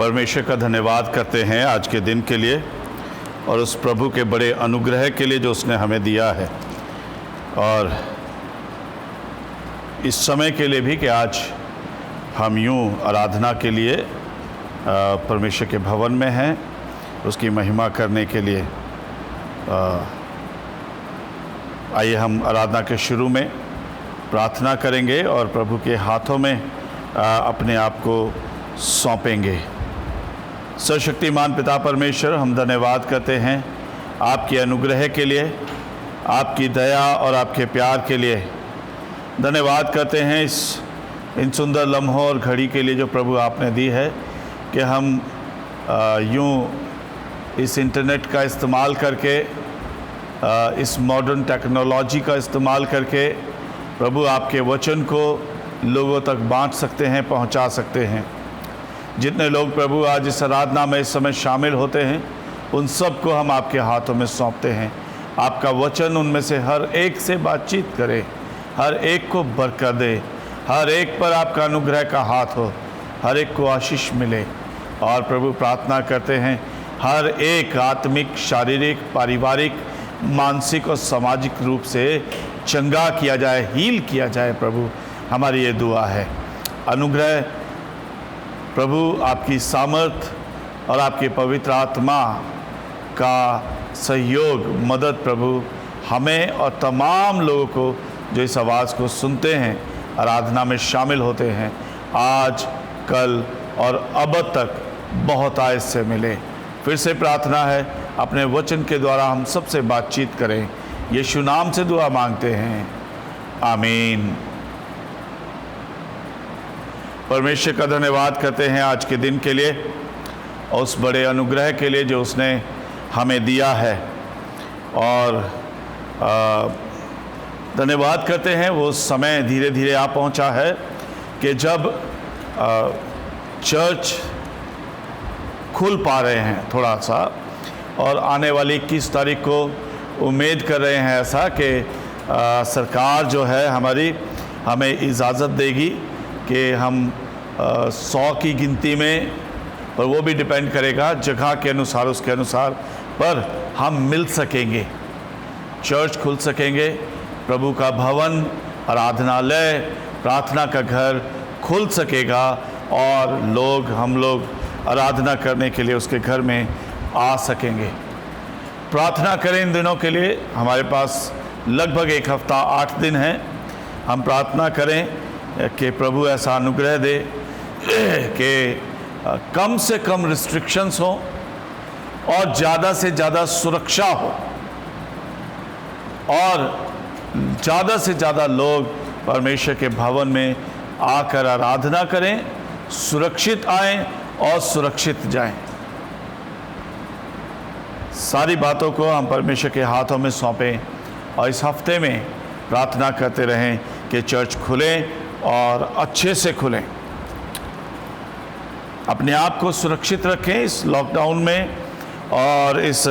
परमेश्वर का धन्यवाद करते हैं आज के दिन के लिए और उस प्रभु के बड़े अनुग्रह के लिए जो उसने हमें दिया है, और इस समय के लिए भी कि आज हम यूं आराधना के लिए परमेश्वर के भवन में हैं, उसकी महिमा करने के लिए। आइए हम आराधना के शुरू में प्रार्थना करेंगे और प्रभु के हाथों में अपने आप को सौंपेंगे। सर्वशक्तिमान पिता परमेश्वर, हम धन्यवाद करते हैं आपके अनुग्रह के लिए, आपकी दया और आपके प्यार के लिए। धन्यवाद करते हैं इन सुंदर लम्हों और घड़ी के लिए जो प्रभु आपने दी है कि हम यूं इस इंटरनेट का इस्तेमाल करके, इस मॉडर्न टेक्नोलॉजी का इस्तेमाल करके प्रभु आपके वचन को लोगों तक बांट सकते हैं, पहुंचा सकते हैं। जितने लोग प्रभु आज इस आराधना में इस समय शामिल होते हैं, उन सब को हम आपके हाथों में सौंपते हैं। आपका वचन उनमें से हर एक से बातचीत करे, हर एक को बरकत दे, हर एक पर आपका अनुग्रह का हाथ हो, हर एक को आशीष मिले। और प्रभु प्रार्थना करते हैं हर एक आत्मिक, शारीरिक, पारिवारिक, मानसिक और सामाजिक रूप से चंगा किया जाए, हील किया जाए। प्रभु हमारी ये दुआ है। अनुग्रह प्रभु, आपकी सामर्थ और आपके पवित्र आत्मा का सहयोग, मदद प्रभु हमें और तमाम लोगों को जो इस आवाज़ को सुनते हैं, आराधना में शामिल होते हैं, आज, कल और अब तक बहुत आयत से मिले। फिर से प्रार्थना है अपने वचन के द्वारा हम सबसे बातचीत करें। यीशु नाम से दुआ मांगते हैं, आमीन। परमेश्वर का धन्यवाद करते हैं आज के दिन के लिए और उस बड़े अनुग्रह के लिए जो उसने हमें दिया है। और धन्यवाद करते हैं वो समय धीरे धीरे आ पहुंचा है कि जब चर्च खुल पा रहे हैं थोड़ा सा, और आने वाली 21 तारीख को उम्मीद कर रहे हैं ऐसा कि सरकार जो है हमारी हमें इजाज़त देगी कि हम 100 की गिनती में, और वो भी डिपेंड करेगा जगह के अनुसार, उसके अनुसार, पर हम मिल सकेंगे, चर्च खुल सकेंगे, प्रभु का भवन, आराधनालय, प्रार्थना का घर खुल सकेगा और हम लोग आराधना करने के लिए उसके घर में आ सकेंगे। प्रार्थना करें इन दिनों के लिए। हमारे पास लगभग 1 हफ्ता 8 दिन हैं। हम प्रार्थना करें कि प्रभु ऐसा अनुग्रह दे कि कम से कम रिस्ट्रिक्शंस हो और ज़्यादा से ज़्यादा सुरक्षा हो, और ज़्यादा से ज़्यादा लोग परमेश्वर के भवन में आकर आराधना करें, सुरक्षित आएं और सुरक्षित जाएं। सारी बातों को हम परमेश्वर के हाथों में सौंपें और इस हफ्ते में प्रार्थना करते रहें कि चर्च खुले और अच्छे से खुलें। अपने आप को सुरक्षित रखें इस लॉकडाउन में और इस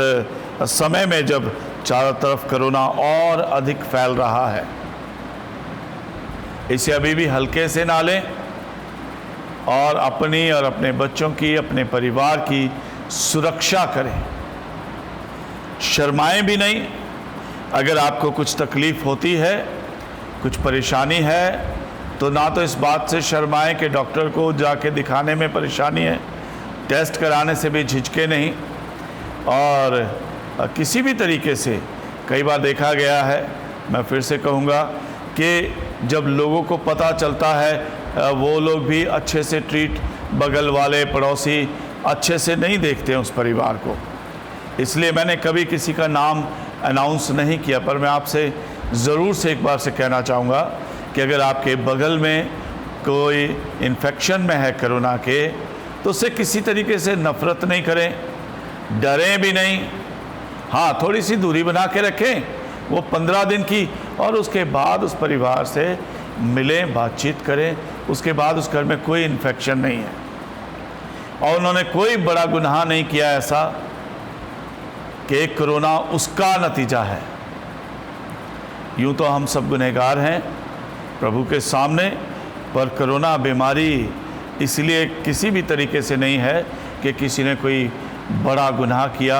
समय में जब चारों तरफ कोरोना और अधिक फैल रहा है। इसे अभी भी हल्के से ना लें और अपनी और अपने बच्चों की, अपने परिवार की सुरक्षा करें। शर्माएं भी नहीं। अगर आपको कुछ तकलीफ़ होती है, कुछ परेशानी है, तो ना तो इस बात से शर्माएं कि डॉक्टर को जाके दिखाने में परेशानी है, टेस्ट कराने से भी झिझके नहीं। और किसी भी तरीके से कई बार देखा गया है, मैं फिर से कहूँगा कि जब लोगों को पता चलता है, वो लोग भी अच्छे से बगल वाले पड़ोसी अच्छे से नहीं देखते हैं उस परिवार को। इसलिए मैंने कभी किसी का नाम अनाउंस नहीं किया, पर मैं आपसे ज़रूर से एक बार से कहना चाहूँगा कि अगर आपके बगल में कोई इन्फेक्शन में है कोरोना के, तो उससे किसी तरीके से नफ़रत नहीं करें, डरें भी नहीं। हाँ, थोड़ी सी दूरी बना के रखें, वो 15 दिन की, और उसके बाद उस परिवार से मिलें, बातचीत करें। उसके बाद उस घर में कोई इन्फेक्शन नहीं है और उन्होंने कोई बड़ा गुनाह नहीं किया ऐसा कि कोरोना उसका नतीजा है। यूँ तो हम सब गुनहगार हैं प्रभु के सामने, पर कोरोना बीमारी इसलिए किसी भी तरीके से नहीं है कि किसी ने कोई बड़ा गुनाह किया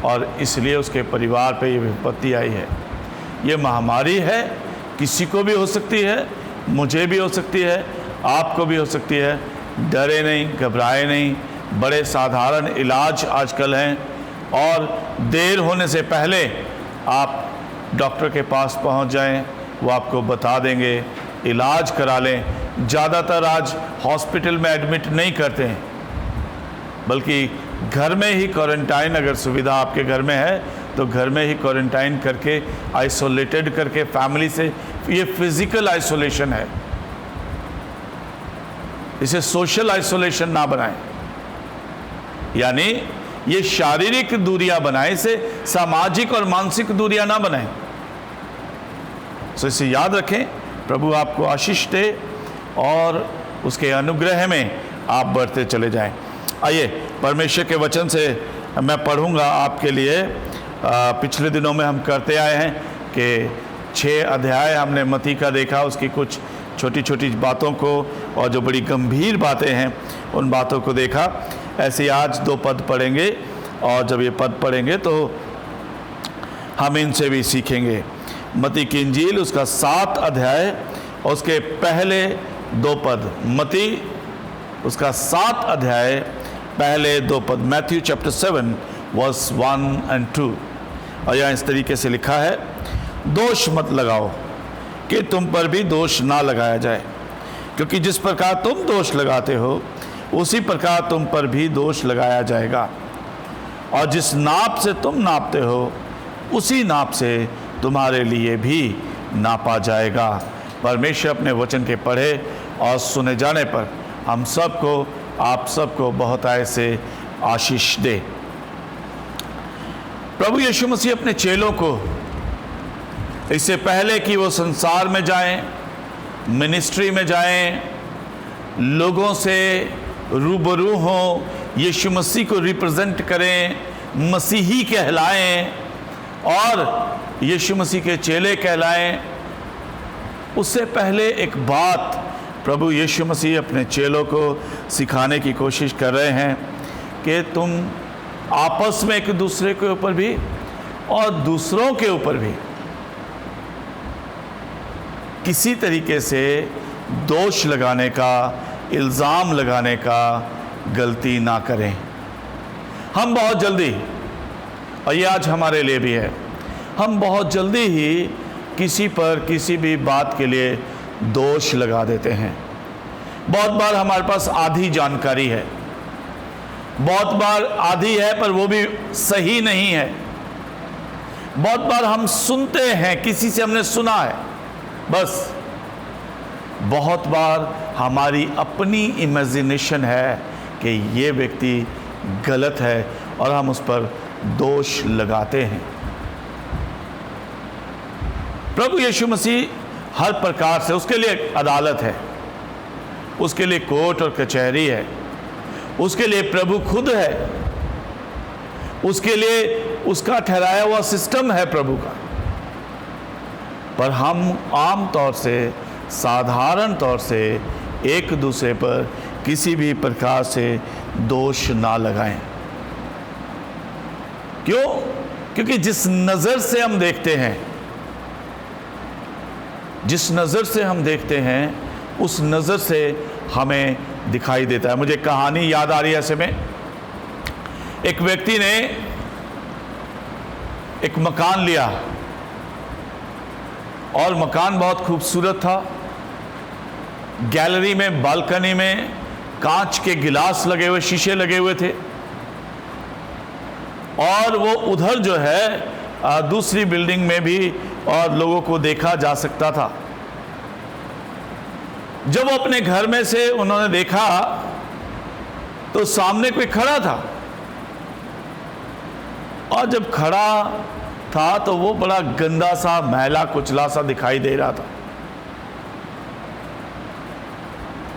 और इसलिए उसके परिवार पे ये विपत्ति आई है। ये महामारी है, किसी को भी हो सकती है, मुझे भी हो सकती है, आपको भी हो सकती है। डरे नहीं, घबराए नहीं, बड़े साधारण इलाज आजकल हैं और देर होने से पहले आप डॉक्टर के पास पहुंच जाएं, वो आपको बता देंगे, इलाज करा लें। ज़्यादातर आज हॉस्पिटल में एडमिट नहीं करते हैं, बल्कि घर में ही क्वारंटाइन, अगर सुविधा आपके घर में है तो घर में ही क्वारंटाइन करके, आइसोलेटेड करके फैमिली से, ये फिजिकल आइसोलेशन है, इसे सोशल आइसोलेशन ना बनाएं। यानी ये शारीरिक दूरियां बनाएं, इसे सामाजिक और मानसिक दूरियां ना बनाएं। तो इसे याद रखें। प्रभु आपको आशीष दे और उसके अनुग्रह में आप बढ़ते चले जाएं। आइए परमेश्वर के वचन से मैं पढ़ूंगा आपके लिए। पिछले दिनों में हम करते आए हैं कि 6 अध्याय हमने मत्ती का देखा, उसकी कुछ छोटी छोटी बातों को और जो बड़ी गंभीर बातें हैं उन बातों को देखा। ऐसे आज 2 पद पढ़ेंगे और जब ये पद पढ़ेंगे तो हम इनसे भी सीखेंगे। मत्ती की इंजील उसका 7 अध्याय और उसके पहले 2 पद। मत्ती उसका 7 अध्याय पहले 2 पद। मैथ्यू चैप्टर 7 वर्स 1 और 2। और यहाँ इस तरीके से लिखा है, दोष मत लगाओ कि तुम पर भी दोष ना लगाया जाए, क्योंकि जिस प्रकार तुम दोष लगाते हो उसी प्रकार तुम पर भी दोष लगाया जाएगा, और जिस नाप से तुम नापते हो उसी नाप से तुम्हारे लिए भी नापा जाएगा। परमेश्वर अपने वचन के पढ़े और सुने जाने पर हम सबको, आप सबको बहुत आय से आशीष दे। प्रभु यीशु मसीह अपने चेलों को इससे पहले कि वो संसार में जाएं, मिनिस्ट्री में जाएं, लोगों से रूबरू हों, यीशु मसीह को रिप्रेजेंट करें, मसीही कहलाएं और यीशु मसीह के चेले कहलाएं, उससे पहले एक बात प्रभु यीशु मसीह अपने चेलों को सिखाने की कोशिश कर रहे हैं कि तुम आपस में एक दूसरे के ऊपर भी और दूसरों के ऊपर भी किसी तरीके से दोष लगाने का, इल्ज़ाम लगाने का गलती ना करें। हम बहुत जल्दी, और ये आज हमारे लिए भी है, हम बहुत जल्दी ही किसी पर किसी भी बात के लिए दोष लगा देते हैं। बहुत बार हमारे पास आधी जानकारी है, बहुत बार आधी है पर वो भी सही नहीं है। बहुत बार हम सुनते हैं, किसी से हमने सुना है बस। बहुत बार हमारी अपनी इमेजिनेशन है कि ये व्यक्ति गलत है और हम उस पर दोष लगाते हैं। प्रभु यीशु मसीह हर प्रकार से, उसके लिए अदालत है, उसके लिए कोर्ट और कचहरी है, उसके लिए प्रभु खुद है, उसके लिए उसका ठहराया हुआ सिस्टम है प्रभु का। पर हम आम तौर से, साधारण तौर से एक दूसरे पर किसी भी प्रकार से दोष ना लगाएं। क्यों? क्योंकि जिस नज़र से हम देखते हैं, जिस नज़र से हम देखते हैं उस नज़र से हमें दिखाई देता है। मुझे कहानी याद आ रही है ऐसे में। एक व्यक्ति ने एक मकान लिया और मकान बहुत खूबसूरत था। गैलरी में, बालकनी में कांच के गिलास लगे हुए, शीशे लगे हुए थे, और वो उधर जो है दूसरी बिल्डिंग में भी और लोगों को देखा जा सकता था। जब वो अपने घर में से उन्होंने देखा तो सामने कोई खड़ा था, और जब खड़ा था तो वो बड़ा गंदा सा, मैला कुचला सा दिखाई दे रहा था।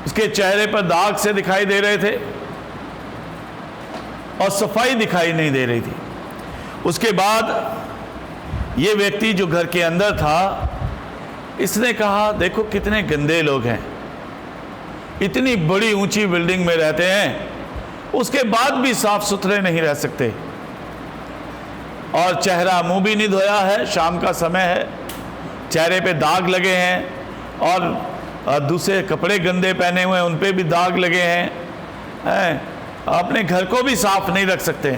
उसके चेहरे पर दाग से दिखाई दे रहे थे और सफाई दिखाई नहीं दे रही थी। उसके बाद ये व्यक्ति जो घर के अंदर था, इसने कहा, देखो कितने गंदे लोग हैं, इतनी बड़ी ऊंची बिल्डिंग में रहते हैं, उसके बाद भी साफ सुथरे नहीं रह सकते। और चेहरा मुंह भी नहीं धोया है, शाम का समय है, चेहरे पे दाग लगे हैं, और दूसरे कपड़े गंदे पहने हुए हैं, उन पे भी दाग लगे हैं। अपने घर को भी साफ नहीं रख सकते।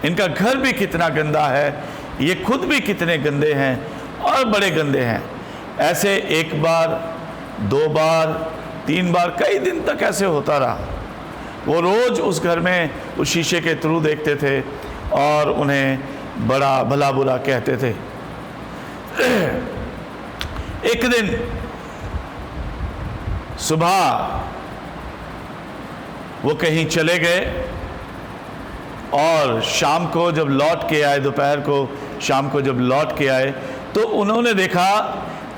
इनका घर भी कितना गंदा है, ये खुद भी कितने गंदे हैं और बड़े गंदे हैं। ऐसे एक बार, 2 बार, 3 बार, कई दिन तक ऐसे होता रहा। वो रोज उस घर में उस शीशे के थ्रू देखते थे और उन्हें बड़ा भला बुरा कहते थे। एक दिन सुबह वो कहीं चले गए और शाम को जब लौट के आए, दोपहर को शाम को जब लौट के आए, तो उन्होंने देखा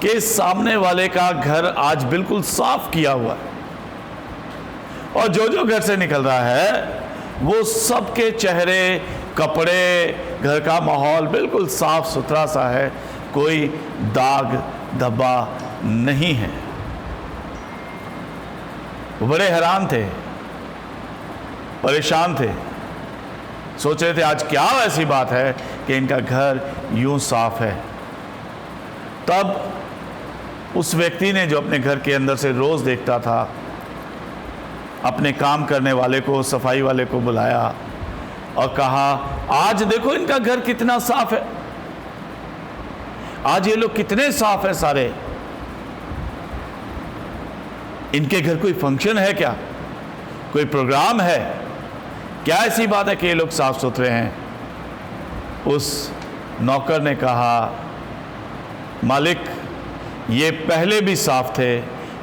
कि सामने वाले का घर आज बिल्कुल साफ किया हुआ है, और जो जो घर से निकल रहा है वो सबके चेहरे, कपड़े, घर का माहौल बिल्कुल साफ सुथरा सा है, कोई दाग धब्बा नहीं है। वो बड़े हैरान थे, परेशान थे, सोच रहे थे आज क्या ऐसी बात है कि इनका घर यूं साफ है। तब उस व्यक्ति ने, जो अपने घर के अंदर से रोज देखता था, अपने काम करने वाले को, सफाई वाले को बुलाया और कहा, आज देखो इनका घर कितना साफ है, आज ये लोग कितने साफ है सारे। इनके घर कोई फंक्शन है क्या, कोई प्रोग्राम है क्या, ऐसी बात है कि ये लोग साफ सुथरे हैं। उस नौकर ने कहा, मालिक ये पहले भी साफ थे,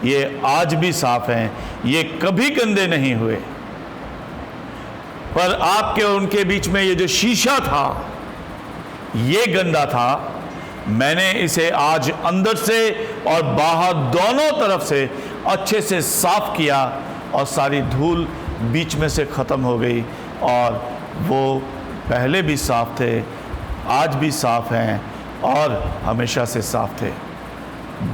ये आज भी साफ हैं, ये कभी गंदे नहीं हुए, पर आपके और उनके बीच में ये जो शीशा था ये गंदा था। मैंने इसे आज अंदर से और बाहर दोनों तरफ से अच्छे से साफ किया और सारी धूल बीच में से ख़त्म हो गई, और वो पहले भी साफ थे, आज भी साफ हैं और हमेशा से साफ थे।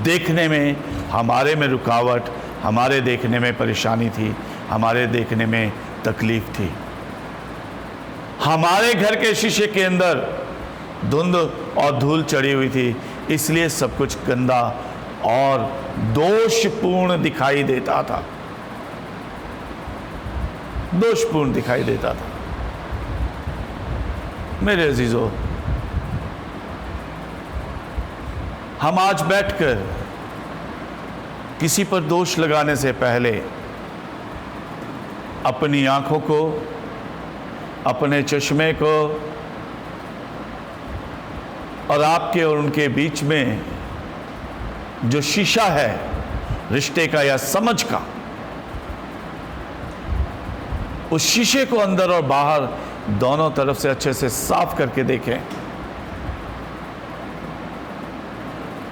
देखने में, हमारे में रुकावट, हमारे देखने में परेशानी थी, हमारे देखने में तकलीफ थी। हमारे घर के शीशे के अंदर धुंध और धूल चढ़ी हुई थी, इसलिए सब कुछ गंदा और दोषपूर्ण दिखाई देता था, दोषपूर्ण दिखाई देता था। मेरे अजीजों, हम आज बैठकर किसी पर दोष लगाने से पहले अपनी आंखों को, अपने चश्मे को और आपके और उनके बीच में जो शीशा है रिश्ते का या समझ का, उस शीशे को अंदर और बाहर दोनों तरफ से अच्छे से साफ करके देखें,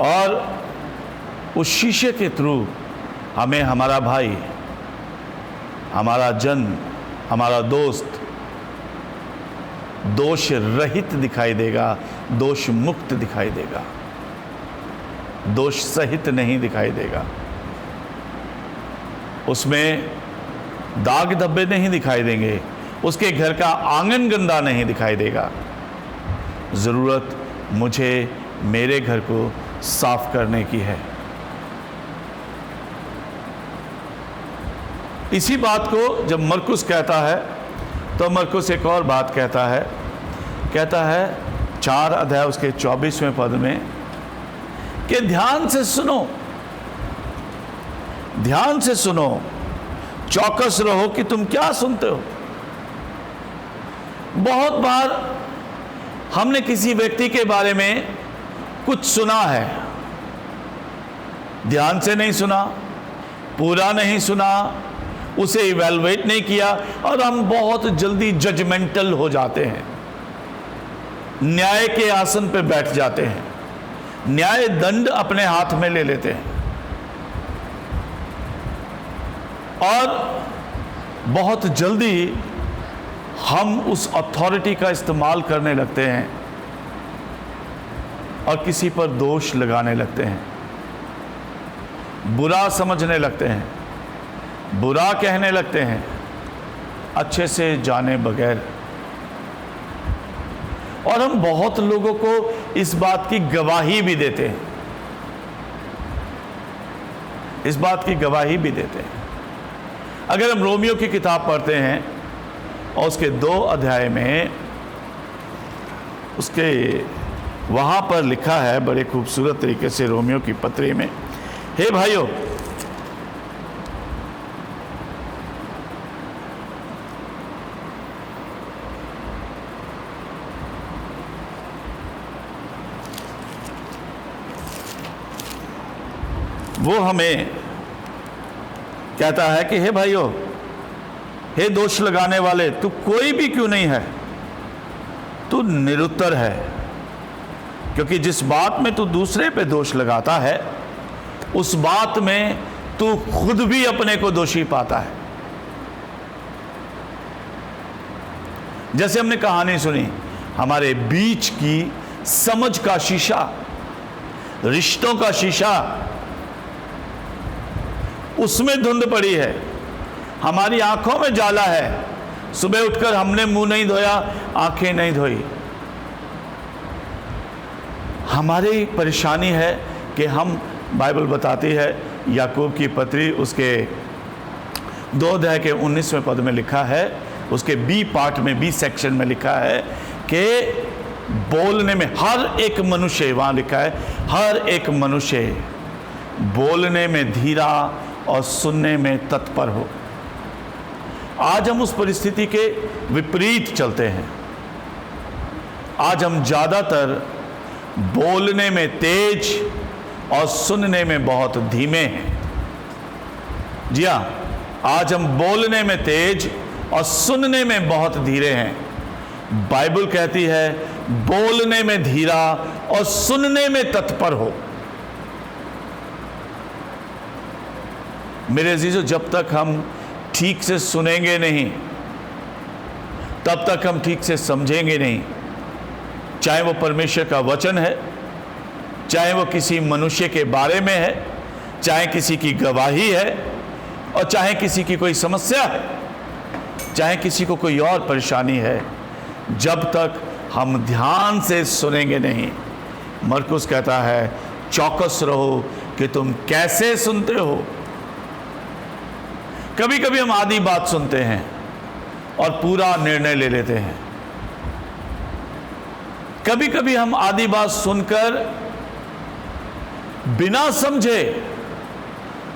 और उस शीशे के थ्रू हमें हमारा भाई, हमारा जन, हमारा दोस्त दोष रहित दिखाई देगा, दोष मुक्त दिखाई देगा, दोष सहित नहीं दिखाई देगा। उसमें दाग धब्बे नहीं दिखाई देंगे, उसके घर का आंगन गंदा नहीं दिखाई देगा। ज़रूरत मुझे मेरे घर को साफ करने की है। इसी बात को जब मरकुस कहता है, तो मरकुस एक और बात कहता है 4 अध्याय उसके 24वें पद में कि ध्यान से सुनो, ध्यान से सुनो, चौकस रहो कि तुम क्या सुनते हो। बहुत बार हमने किसी व्यक्ति के बारे में कुछ सुना है, ध्यान से नहीं सुना, पूरा नहीं सुना, उसे इवैल्यूएट नहीं किया, और हम बहुत जल्दी जजमेंटल हो जाते हैं, न्याय के आसन पर बैठ जाते हैं, न्याय दंड अपने हाथ में ले लेते हैं, और बहुत जल्दी हम उस अथॉरिटी का इस्तेमाल करने लगते हैं और किसी पर दोष लगाने लगते हैं, बुरा समझने लगते हैं, बुरा कहने लगते हैं अच्छे से जाने बगैर। और हम बहुत लोगों को इस बात की गवाही भी देते हैं, इस बात की गवाही भी देते हैं। अगर हम रोमियो की किताब पढ़ते हैं और उसके 2 अध्याय में उसके वहां पर लिखा है बड़े खूबसूरत तरीके से रोमियो की पत्री में, हे भाइयों, वो हमें कहता है कि हे भाइयों, हे दोष लगाने वाले, तू कोई भी क्यों नहीं है, तू निरुत्तर है, क्योंकि जिस बात में तू दूसरे पे दोष लगाता है उस बात में तू खुद भी अपने को दोषी पाता है। जैसे हमने कहानी सुनी, हमारे बीच की समझ का शीशा, रिश्तों का शीशा, उसमें धुंध पड़ी है, हमारी आंखों में जाला है। सुबह उठकर हमने मुंह नहीं धोया, आंखें नहीं धोई। हमारी परेशानी है कि हम, बाइबल बताती है, याकूब की पत्री उसके 2 अध्याय के 19वें पद में लिखा है, उसके बी पार्ट में, बी सेक्शन में लिखा है कि बोलने में हर एक मनुष्य, वहां लिखा है हर एक मनुष्य बोलने में धीरा और सुनने में तत्पर हो। आज हम उस परिस्थिति के विपरीत चलते हैं। आज हम ज़्यादातर बोलने में तेज और सुनने में बहुत धीमे हैं। जी हाँ, आज हम बोलने में तेज और सुनने में बहुत धीरे हैं। बाइबल कहती है बोलने में धीरा और सुनने में तत्पर हो। मेरे अजीजों, जब तक हम ठीक से सुनेंगे नहीं तब तक हम ठीक से समझेंगे नहीं। चाहे वो परमेश्वर का वचन है, चाहे वो किसी मनुष्य के बारे में है, चाहे किसी की गवाही है, और चाहे किसी की कोई समस्या है, चाहे किसी को कोई और परेशानी है, जब तक हम ध्यान से सुनेंगे नहीं। मरकुस कहता है चौकस रहो कि तुम कैसे सुनते हो। कभी कभी हम आधी बात सुनते हैं और पूरा निर्णय ले लेते हैं। कभी कभी हम आधी बात सुनकर बिना समझे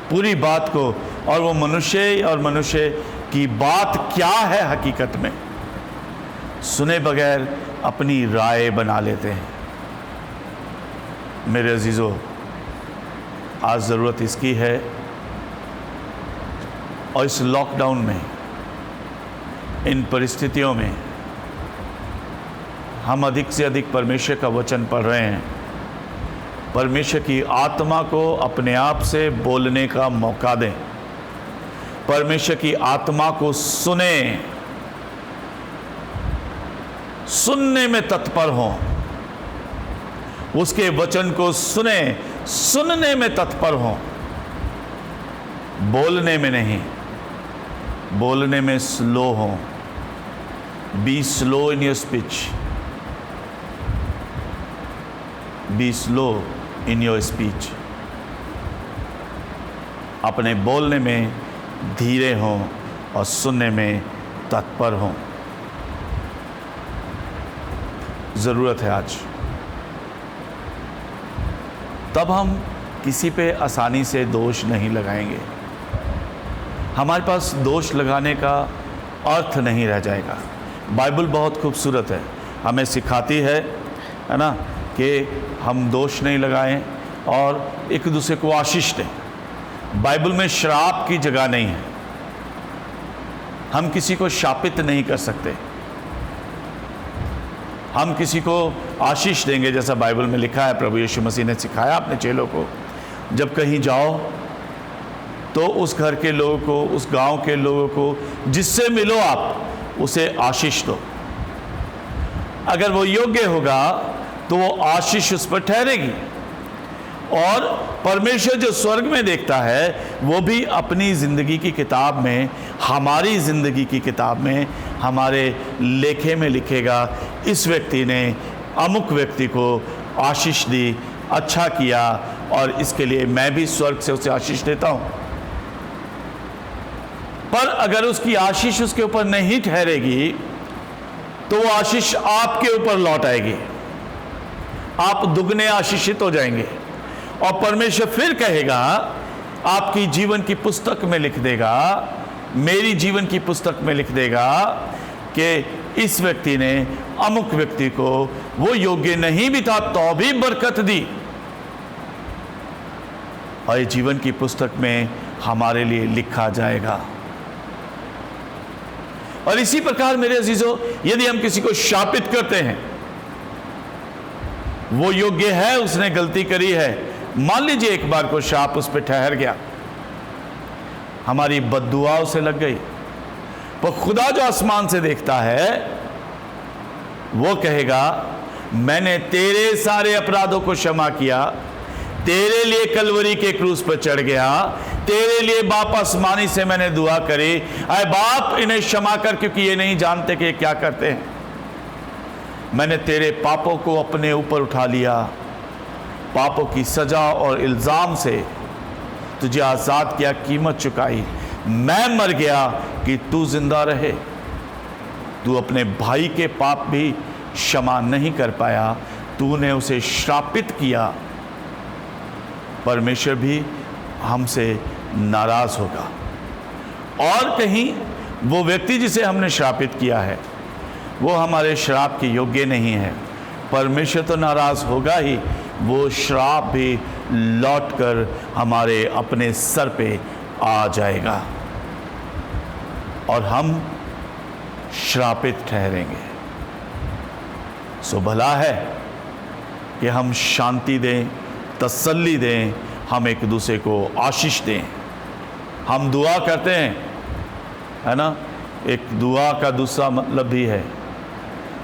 पूरी बात को, और वो मनुष्य की बात क्या है हकीकत में, सुने बगैर अपनी राय बना लेते हैं। मेरे अजीजों, आज ज़रूरत इसकी है, और इस लॉकडाउन में, इन परिस्थितियों में हम अधिक से अधिक परमेश्वर का वचन पढ़ रहे हैं। परमेश्वर की आत्मा को अपने आप से बोलने का मौका दें। परमेश्वर की आत्मा को सुने, सुनने में तत्पर हों। उसके वचन को सुने, सुनने में तत्पर हों, बोलने में नहीं। बोलने में स्लो हो। Be slow in your speech, be slow in your speech. अपने बोलने में धीरे हों और सुनने में तत्पर हों। ज़रूरत है आज। तब हम किसी पे आसानी से दोष नहीं लगाएंगे। हमारे पास दोष लगाने का अर्थ नहीं रह जाएगा। बाइबल बहुत खूबसूरत है, हमें सिखाती है ना, कि हम दोष नहीं लगाएं और एक दूसरे को आशीष दें। बाइबल में श्राप की जगह नहीं है। हम किसी को शापित नहीं कर सकते। हम किसी को आशीष देंगे, जैसा बाइबल में लिखा है। प्रभु यीशु मसीह ने सिखाया अपने चेलों को, जब कहीं जाओ तो उस घर के लोगों को, उस गांव के लोगों को जिससे मिलो आप उसे आशीष दो। अगर वो योग्य होगा तो वो आशीष उस पर ठहरेगी। और परमेश्वर जो स्वर्ग में देखता है वो भी अपनी ज़िंदगी की किताब में, हमारी ज़िंदगी की किताब में, हमारे लेखे में लिखेगा, इस व्यक्ति ने अमुक व्यक्ति को आशीष दी, अच्छा किया, और इसके लिए मैं भी स्वर्ग से उसे आशीष देता हूँ। पर अगर उसकी आशीष उसके ऊपर नहीं ठहरेगी तो वो आशीष आपके ऊपर लौट आएगी, आप दुगने आशीषित हो जाएंगे। और परमेश्वर फिर कहेगा, आपकी जीवन की पुस्तक में लिख देगा, मेरी जीवन की पुस्तक में लिख देगा कि इस व्यक्ति ने अमुक व्यक्ति को, वो योग्य नहीं भी था तो भी बरकत दी, और ये जीवन की पुस्तक में हमारे लिए लिखा जाएगा। और इसी प्रकार मेरे अजीजों, यदि हम किसी को शापित करते हैं, वो योग्य है, उसने गलती करी है, मान लीजिए एक बार को शाप उस पर ठहर गया, हमारी बद्दुआ उसे लग गई, पर खुदा जो आसमान से देखता है वो कहेगा, मैंने तेरे सारे अपराधों को क्षमा किया, तेरे लिए कलवरी के क्रूस पर चढ़ गया, तेरे लिए बाप आसमानी से मैंने दुआ करी, अरे बाप इन्हें क्षमा कर, क्योंकि ये नहीं जानते कि ये क्या करते हैं। मैंने तेरे पापों को अपने ऊपर उठा लिया, पापों की सजा और इल्ज़ाम से तुझे आज़ाद किया, कीमत चुकाई, मैं मर गया कि तू जिंदा रहे। तू अपने भाई के पाप भी क्षमा नहीं कर पाया, तूने उसे श्रापित किया, परमेश्वर भी हमसे नाराज़ होगा। और कहीं वो व्यक्ति जिसे हमने श्रापित किया है वो हमारे श्राप के योग्य नहीं है, परमेश्वर तो नाराज़ होगा ही, वो श्राप भी लौटकर हमारे अपने सर पे आ जाएगा और हम श्रापित ठहरेंगे। सो भला है कि हम शांति दें, तसल्ली दें, हम एक दूसरे को आशीष दें। हम दुआ करते हैं, है ना, एक दुआ का दूसरा मतलब भी है,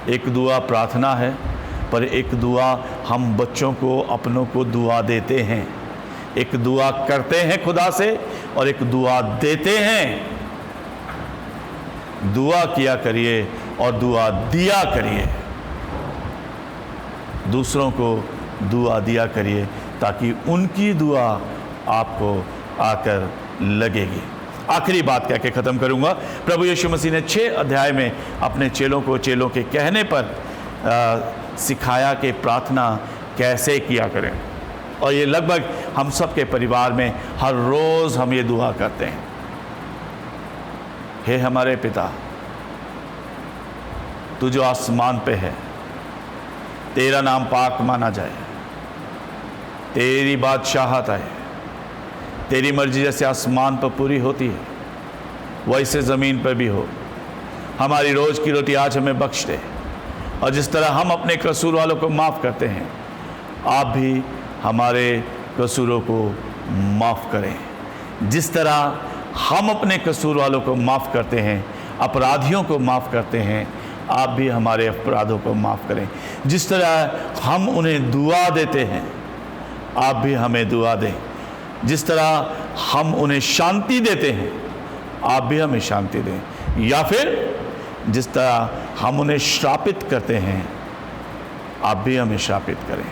एक दुआ प्रार्थना है, पर एक दुआ हम बच्चों को, अपनों को दुआ देते हैं। एक दुआ करते हैं खुदा से और एक दुआ देते हैं। दुआ किया करिए और दुआ दिया करिए, दूसरों को दुआ दिया करिए ताकि उनकी दुआ आपको आकर लगेगी। आखिरी बात कह के ख़त्म करूंगा। प्रभु यीशु मसीह ने 6 अध्याय में अपने चेलों को, चेलों के कहने पर सिखाया कि प्रार्थना कैसे किया करें, और ये लगभग हम सब के परिवार में हर रोज़ हम ये दुआ करते हैं। हे हमारे पिता, तू जो आसमान पे है, तेरा नाम पाक माना जाए, तेरी बादशाहत आए, तेरी मर्जी जैसे आसमान पर पूरी होती है वैसे ज़मीन पर भी हो। हमारी रोज़ की रोटी आज हमें बख्श दे, और जिस तरह हम अपने कसूर वालों को माफ़ करते हैं, आप भी हमारे कसूरों को माफ़ करें। जिस तरह हम अपने कसूर वालों को माफ़ करते हैं, अपराधियों को माफ़ करते हैं, आप भी हमारे अपराधों को माफ़ करें। जिस तरह हम उन्हें दुआ देते हैं, आप भी हमें दुआ दें। जिस तरह हम उन्हें शांति देते हैं, आप भी हमें शांति दें। या फिर जिस तरह हम उन्हें श्रापित करते हैं, आप भी हमें श्रापित करें।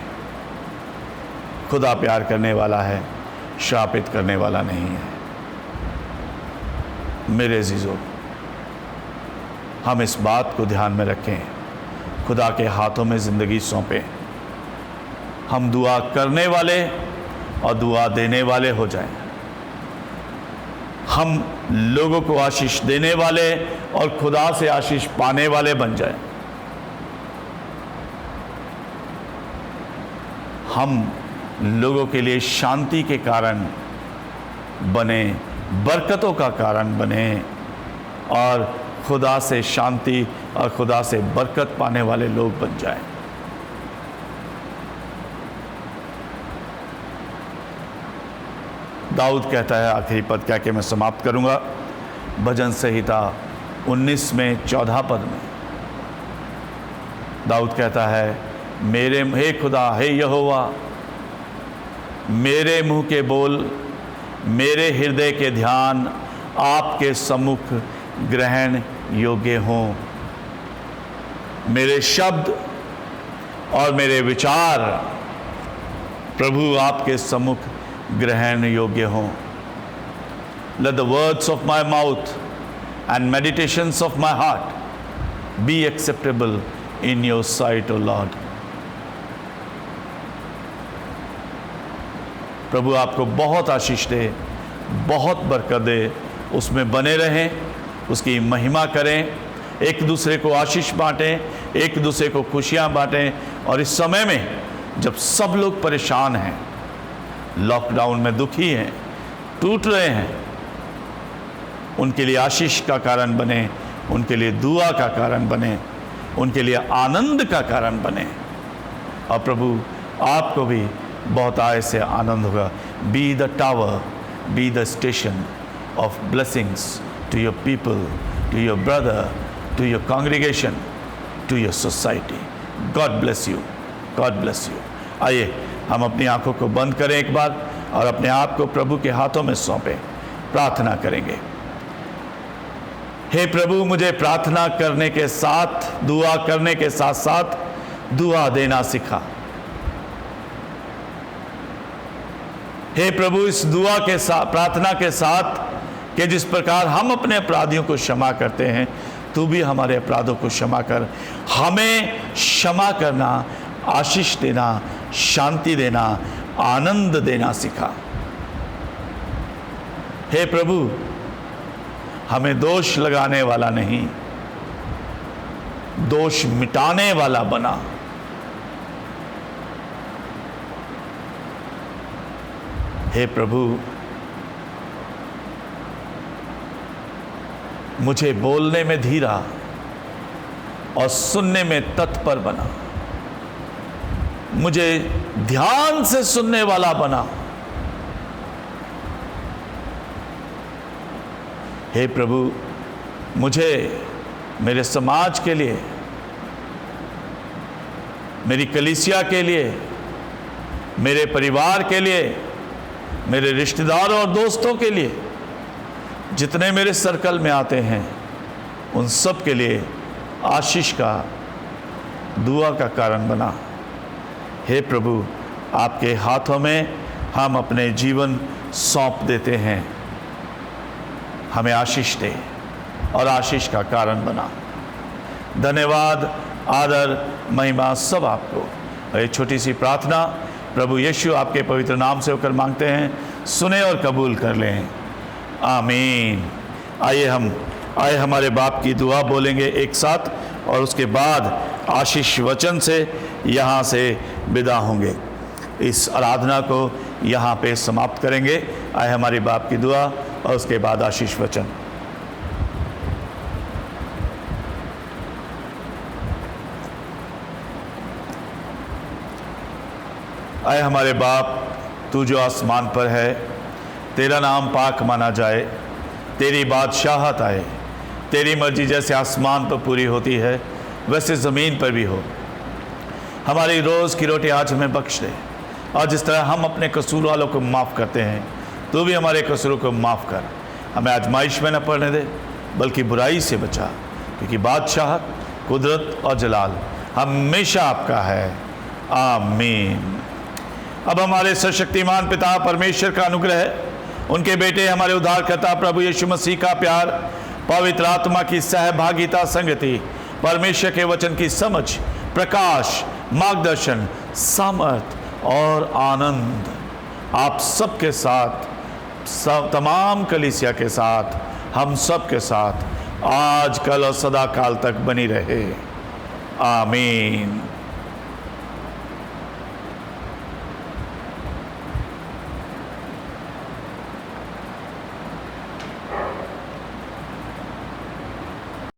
खुदा प्यार करने वाला है, श्रापित करने वाला नहीं है। मेरे अजीजों, हम इस बात को ध्यान में रखें, खुदा के हाथों में ज़िंदगी सौंपें। हम दुआ करने वाले और दुआ देने वाले हो जाएं। हम लोगों को आशीष देने वाले और खुदा से आशीष पाने वाले बन जाएं। हम लोगों के लिए शांति के कारण बने, बरकतों का कारण बने, और खुदा से शांति और खुदा से बरकत पाने वाले लोग बन जाएं। दाऊद कहता है, आखिरी पद कह के मैं समाप्त करूंगा, भजन संहिता 19 में 14 पद में दाऊद कहता है, मेरे हे खुदा, हे यहोवा, मेरे मुंह के बोल, मेरे हृदय के ध्यान आपके सम्मुख ग्रहण योग्य हों। मेरे शब्द और मेरे विचार प्रभु आपके सम्मुख ग्रहण योग्य हों। Let the words of my mouth and meditations of my heart be acceptable in your sight, O Lord. प्रभु आपको बहुत आशीष दे, बहुत बरकत दे, उसमें बने रहें, उसकी महिमा करें, एक दूसरे को आशीष बांटें, एक दूसरे को खुशियां बांटें। और इस समय में जब सब लोग परेशान हैं, लॉकडाउन में दुखी हैं, टूट रहे हैं, उनके लिए आशीष का कारण बने, उनके लिए दुआ का कारण बने, उनके लिए आनंद का कारण बने। और प्रभु आपको भी बहुत आय से आनंद होगा। Be the tower, be the station of blessings to your people, to your brother, to your congregation, to your society. God bless you, God bless you. आइए हम अपनी आंखों को बंद करें एक बार और अपने आप को प्रभु के हाथों में सौंपें, प्रार्थना करेंगे। हे प्रभु, मुझे प्रार्थना करने के साथ, दुआ करने के साथ साथ दुआ देना सिखा। हे प्रभु, इस दुआ के साथ, प्रार्थना के साथ कि जिस प्रकार हम अपने अपराधियों को क्षमा करते हैं, तू भी हमारे अपराधों को क्षमा कर। हमें क्षमा करना, आशीष देना, शांति देना, आनंद देना सिखा। हे प्रभु, हमें दोष लगाने वाला नहीं, दोष मिटाने वाला बना। हे प्रभु, मुझे बोलने में धीरा और सुनने में तत्पर बना, मुझे ध्यान से सुनने वाला बना। हे प्रभु, मुझे मेरे समाज के लिए, मेरी कलीसिया के लिए, मेरे परिवार के लिए, मेरे रिश्तेदारों और दोस्तों के लिए, जितने मेरे सर्कल में आते हैं, उन सब के लिए आशीष का, दुआ का कारण बना। हे प्रभु, आपके हाथों में हम अपने जीवन सौंप देते हैं। हमें आशीष दे और आशीष का कारण बना। धन्यवाद, आदर, महिमा सब आपको। ये छोटी सी प्रार्थना प्रभु यीशु आपके पवित्र नाम से होकर मांगते हैं, सुने और कबूल कर लें। आमीन। आइए हमारे बाप की दुआ बोलेंगे एक साथ और उसके बाद आशीष वचन से यहाँ से विदा होंगे। इस आराधना को यहाँ पे समाप्त करेंगे। आइए हमारे बाप की दुआ और उसके बाद आशीष वचन। आए हमारे बाप, तू जो आसमान पर है, तेरा नाम पाक माना जाए, तेरी बादशाहत आए, तेरी मर्जी जैसे आसमान पर पूरी होती है वैसे ज़मीन पर भी हो। हमारी रोज़ की रोटी आज हमें बख्श दे, और जिस तरह हम अपने कसूर वालों को माफ़ करते हैं, तू भी हमारे कसूरों को माफ़ कर। हमें आजमाइश में न पड़ने दे, बल्कि बुराई से बचा, क्योंकि बादशाहत, कुदरत और जलाल हमेशा आपका है। आमीन। अब हमारे सर्वशक्तिमान पिता परमेश्वर का अनुग्रह, उनके बेटे हमारे उद्धारकर्ता प्रभु यीशु मसीह का प्यार, पवित्र आत्मा की सहभागिता, संगति, परमेश्वर के वचन की समझ, प्रकाश, मार्गदर्शन, सामर्थ और आनंद आप सबके साथ, तमाम कलीसिया के साथ, हम सब के साथ आज, कल और सदा काल तक बनी रहे। आमीन।